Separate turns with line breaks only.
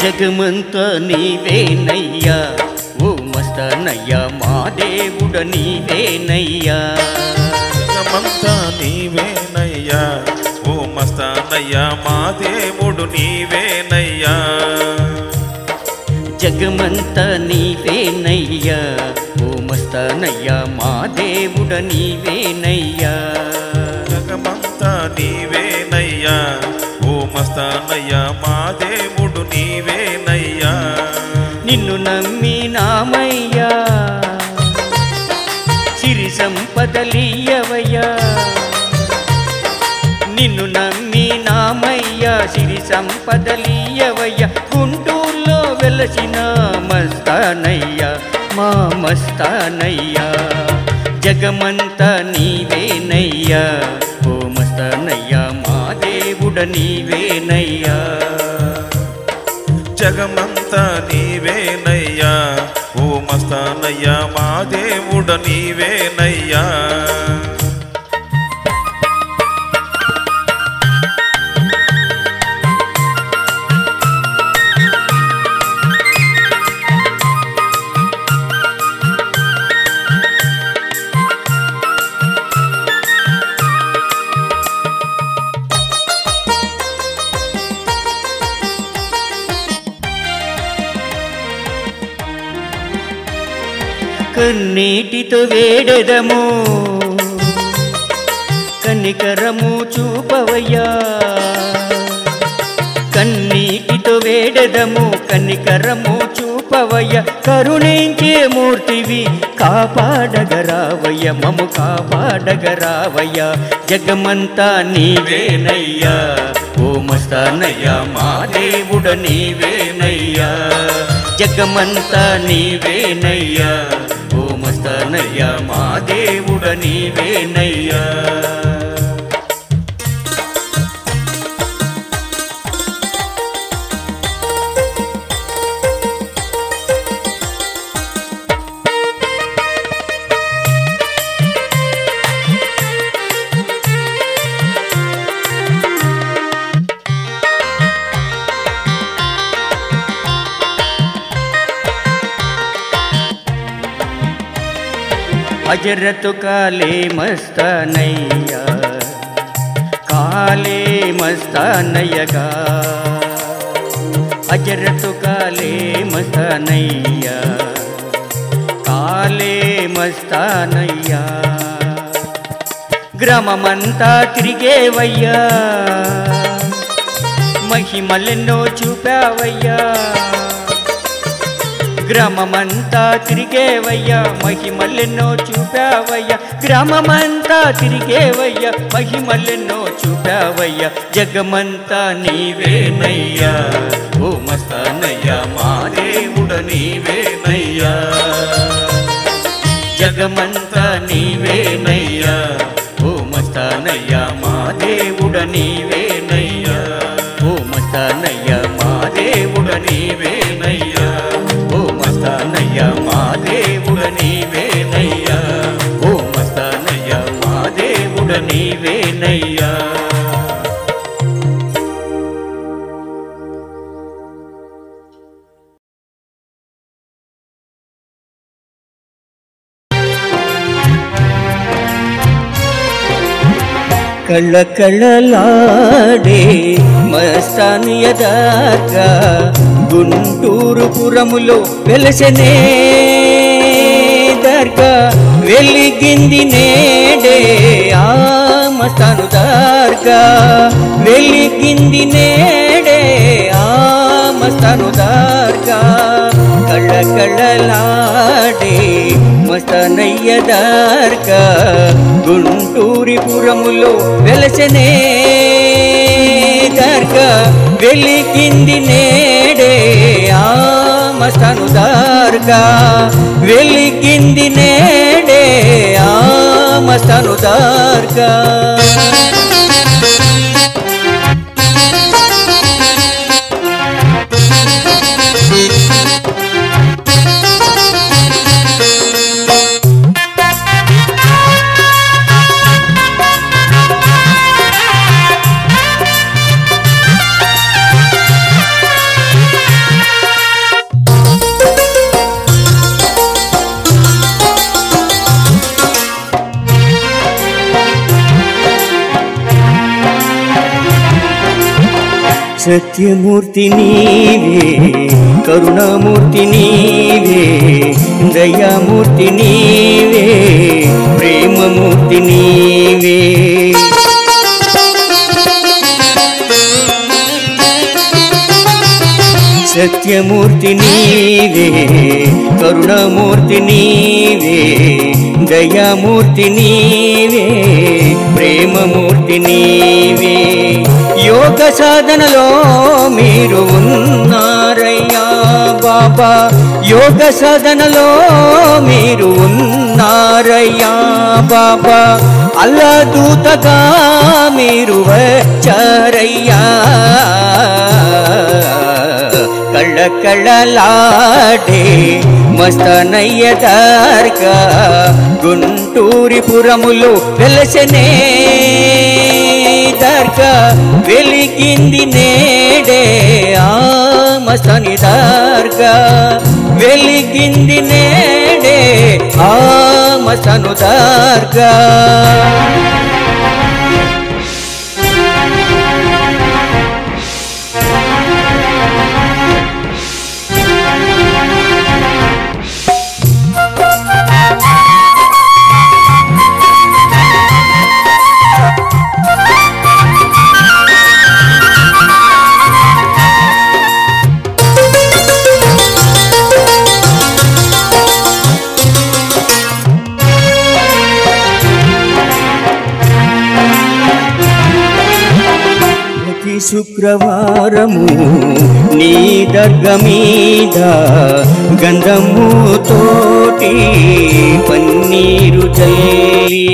జగమంతా నీవేనయ్యా ఓ మస్తానయ్యా మా దేవుడ నీవేనయ్యా
జగమంతా నీవేనయ్యా ఓ మస్తానయ్యా మా దేవుడు నీవేనయ్యా
జగమంతా నీవేనయ్యా ఓ మస్తానయ్యా మా దేవుడ నీవేనయ్యా
జగమంతా నీవేనయ్యా ఓ మస్తానయ్యా మా దేవుడు నీవేనయ్యా
నిన్ను నమ్మినామయ్యా సిరి సంపదలియ్యవయ్యా నిన్ను నమ్మినామయ్యా సిరి సంపదలియ్యవయ్యా గుంటూరులో వెలసిన మస్తానయ్యా మా మస్తానయ్యా జగమంతా నీవేనయ్యా ఓ మస్తానయ్యా మా దేవుడ నీవేనయ్యా
జగమంతా నీవేనయ్యా ఓ మస్తానయ్యా మా దేవుడ నీవేనయ్యా
కన్నీటితో వేడెదము కనికరము చూపవయ్యా కన్నీటితో వేడెదము కనికరము చూపవయ్యా కరుణించే మూర్తివి కాపాడగరావయ్య మము కాపాడగరావయ్యా జగమంతా నీవేనయ్యా ఓ మస్తానయ్యా మా దేవుడ నీవేనయ్యా జగమంతా నీవేనయ్యా ఓ మస్తానయ్యా మా దేవుడ నీవేనయ్యా हजरत काले मस्तानैया काले मस्तानयगा हजरत काले मस्तानैया काले मस्तानैया గ్రామమంతా తిరిగేవయ్యా మహిమలెన్నో చూపావయ్యా గ్రామమంతా తిరిగేవయ్యా మహిమలెన్నో చూపావయ్యా గ్రామమంతా తిరిగేవయ్యా మహిమలెన్నో చూపావయ్యా జగమంతా నీవేనయ్యా ఓ మస్తానయ్యా మా దేవుడ నీవేనయ్యా జగమంతా నీవేనయ్యా ఓ మస్తానయ్యా మా దేవుడ నీవేనయ్యా ఓ మస్తానయ్యా మా దేవుడ నీవేనయ్యా ఓ మస్తానయ్యా మా దేవుడ నీవేనయ్యా ఓ మస్తానయ్యా మా దేవుడ నీవేనయ్యా కళకళలాడే మస్తానయ్య దర్గా గుంటూరు పురములో వెలసనే దర్గా వెలిగింది నేడే ఆ మస్తాను దర్గా వెలిగింది నేడే ఆ మస్తాను దర్గా కళకళలాడే మస్తానయ్య దర్గా గుంటూరి పురములో వెలసనే దర్గా వెలిగింది నేడే ఆ మస్తాను దర్గా వెలిగింది నేడే ఆ మస్తాను దర్గా సత్యమూర్తి నీవే, కరుణామూర్తి నీవే, దయామూర్తి నీవే, ప్రేమమూర్తి నీవే. సత్యమూర్తి నీవే, కరుణామూర్తి నీవే, దయామూర్తి నీవే, ప్రేమమూర్తి నీవే. యోగ సాధనలో మీరు ఉన్నారయ్యా బాబా, యోగ సాధనలో మీరు ఉన్నారయ్యా బాబా, అల్లా దూతగా మీరు వచ్చారయ్యా. కళ్ళ కళ్ళలాడే మస్తానయ్య దర్గా గుంటూరిపురములో వెలసనే దర్గా, వెలిగింది నేడే ఆ మస్తాని దర్గా, వెలిగింది నేడే ఆ మస్తాను దర్గా. శుక్రవారము నీ దర్గా మీద గంధము తోటి పన్నీరు చల్లి,